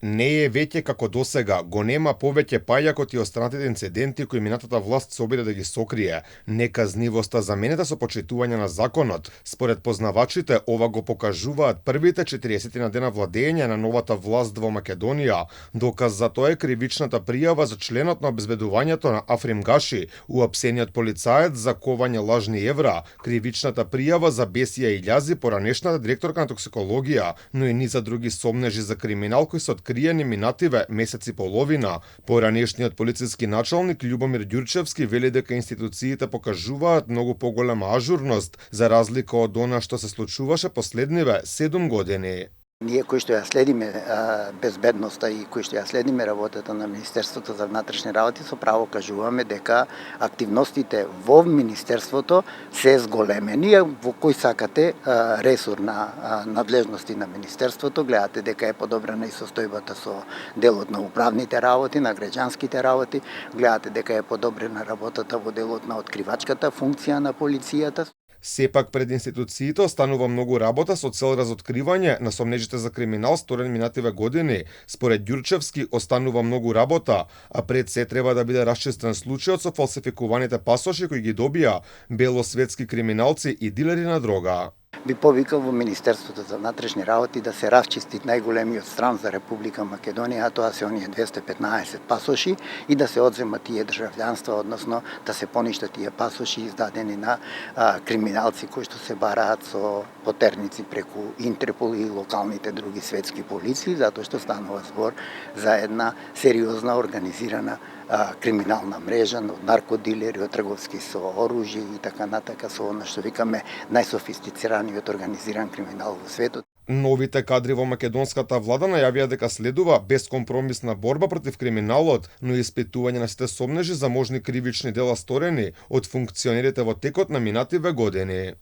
Не е веќе како досега, го нема повеќе пајакот и останатите инциденти кои минатата власт се обиде да ги сокрие. Неказнивоста заменета со почитување на законот. Според познавачите, ова го покажуваат првите 40 на дена владење на новата власт во Македонија. Доказ за тоа е кривичната пријава за членот на обезбедувањето на Африм Гаши, уапсениот полицаец за ковање лажни евра, кривичната пријава за Бесија Илјази, поранешната директорка на токсикологија, но и низа други сомнежи за криминал кои се откриени минативе месеци половина. Поранешниот полициски началник Љубомир Ѓурчевски вели дека институциите покажуваат многу поголема ажурност за разлика од она што се случуваше последниве 7 години. Ние кои што ја следиме безбедноста и кои што ја следиме работата на Министерството за внатрешни работи со право кажуваме дека активностите во Министерството се зголемени, во кој сакате ресор на надлежности на Министерството, гледате дека е подобрена и состојбата со делот на управните работи, на граѓанските работи, гледате дека е подобрена работата во делот на откривачката функција на полицијата. Сепак пред институциите останува многу работа со цел разоткривање на сомнежите за криминал сторен минативе години. Според Ѓурчевски останува многу работа, а пред се треба да биде расчистен случајот со фалсификуваните пасоши кои ги добија белосветски криминалци и дилери на дрога. Би повикал во Министерството за внатрешни работи да се расчисти најголемиот стран за Република Македонија, а тоа се оние 215 пасоши и да се одземат тие државјанства, односно да се поништат тие пасоши издадени на криминалци кои што се бараат со потерници преку Интерпол и локалните други светски полиции, затоа што станува збор за една сериозна организирана криминална мрежа од наркодилери, од трговски со оружје и така натака, со она што викаме најсофистицираниот организиран криминал во светот. Новите кадри во македонската влада најавија дека следува безкомпромисна борба против криминалот, но и испитување на сите сомнежи за можни кривични дела сторени од функционерите во текот на минативе години.